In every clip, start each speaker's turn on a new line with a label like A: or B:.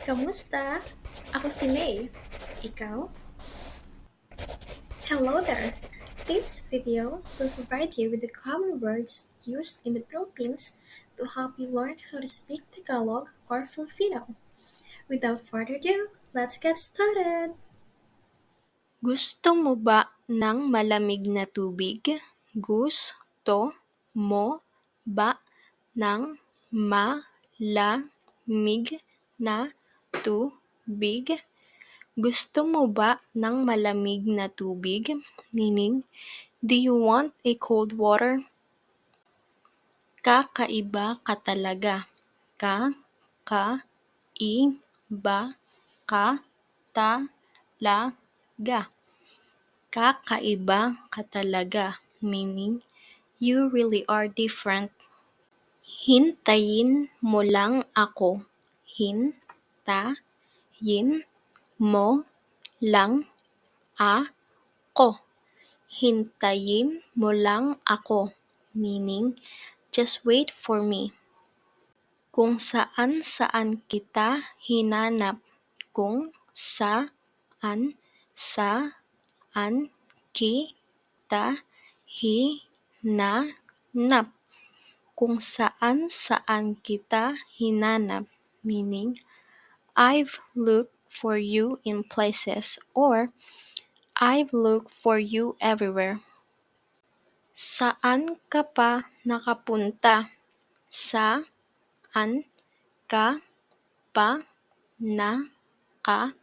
A: Kamusta? Ako si May. Ikaw? Hello there. This video will provide you with the common words used in the Philippines to help you learn how to speak Tagalog or Filipino. Without further ado, let's get started.
B: Gusto mo ba ng malamig na tubig? Gusto mo ba ng malamig na tubig? Gusto mo ba ng malamig na tubig? Meaning, do you want a cold water? Kakaiba ka talaga. Kakaiba ka talaga. Kakaiba ka talaga, meaning you really are different. Hintayin mo lang ako. Hintayin mo lang ako. Hintayin mo lang ako, meaning just wait for me. Kung saan-saan kita hinanap. Kung saan kita hinanap. Kung saan-saan kita hinanap, meaning I've looked for you in places or I've looked for you everywhere. Saan ka pa nakapunta? Saan ka pa nakapunta?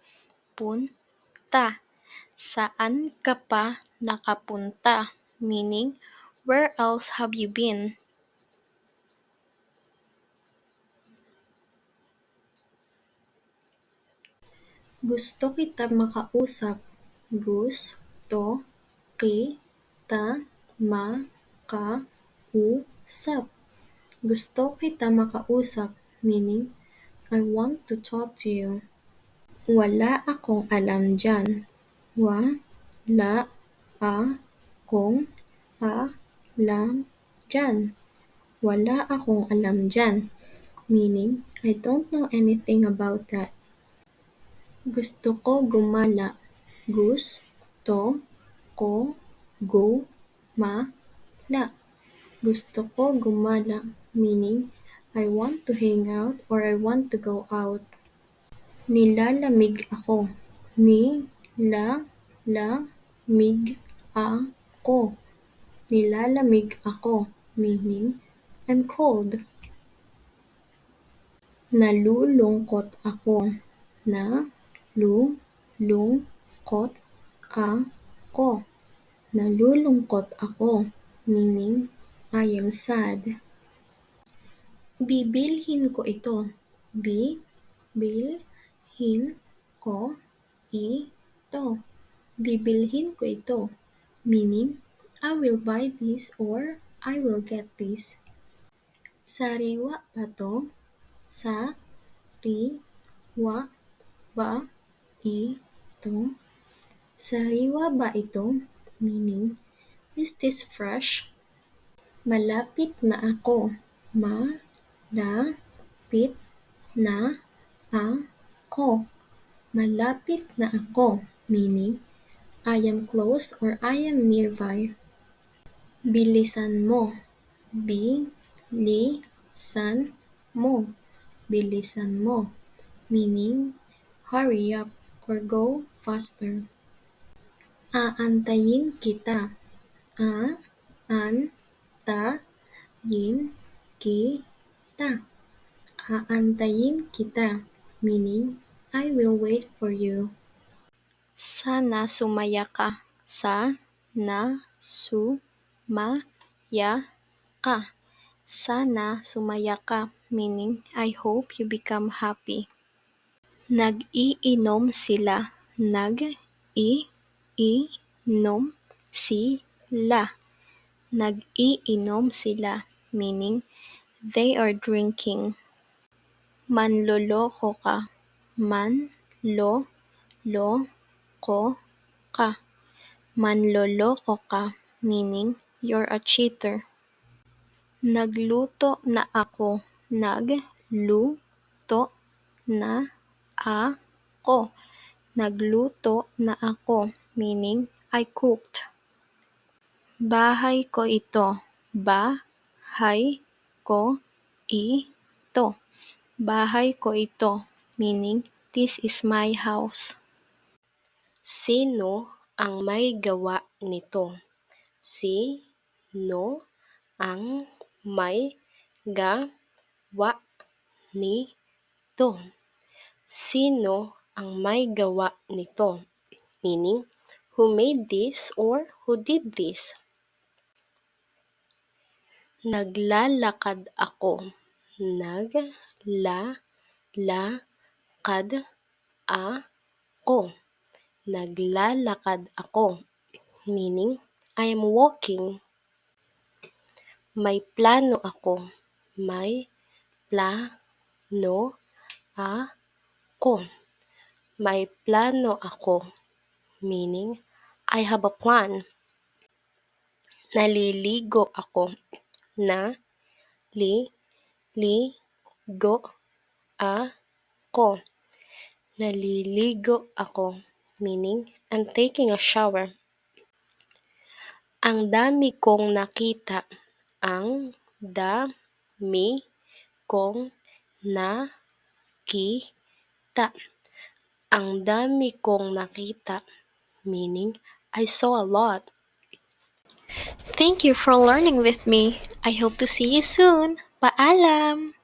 B: Saan ka pa nakapunta? Meaning, where else have you been?
A: Gusto kita makausap. Gusto kita makausap. Gusto kita makausap, meaning I want to talk to you. Wala akong alam dyan. Wala akong alam dyan. Wala akong alam dyan, meaning I don't know anything about that. Gusto ko gumala. Gusto ko gumala. Gusto ko gumala, meaning I want to hang out or I want to go out. Nilalamig ako. Nilalamig ako. Nilalamig ako, meaning I'm cold. Nalulungkot ako. Nalulungkot ako. Nalulungkot ako, meaning I am sad. Bibilhin ko ito. Bibilhin ko ito. Bibilhin ko ito, meaning I will buy this or I will get this. Sariwa ba to? Sariwa ba ito? Sariwa ba ito? Meaning, is this fresh? Malapit na ako. Malapit na ako. Malapit na ako, meaning I am close or I am nearby. Bilisan mo. Bilisan mo. Bilisan mo, meaning hurry up or go faster. Aantayin kita. Aantayin kita. Aantayin kita, meaning I will wait for you.
B: Sana sumaya ka. Sana sumaya ka. Sana sumaya ka, meaning I hope you become happy. Nag-iinom sila. Nag-iinom sila. Nag-iinom sila, meaning they are drinking. Manloloko ka. Manloloko ka. Manloloko ka, meaning you're a cheater. Nagluto na ako. Nagluto na ako. Nagluto na ako, meaning I cooked. Bahay ko ito. Bahay ko ito. Bahay ko ito, meaning this is my house. Sino ang may gawa nito? Sino ang may gawa nito? Sino ang may gawa nito? Meaning, who made this or who did this? Naglalakad ako. Naglalakad ako. Naglalakad ako, meaning I am walking. May plano ako. May plano ako. May plano ako, meaning I have a plan. Naliligo ako. Naliligo ako. Naliligo ako, meaning I'm taking a shower. Ang dami kong nakita. Ang dami kong nakita. Ang dami kong nakita, meaning I saw a lot. Thank you for learning with me. I hope to see you soon. Paalam!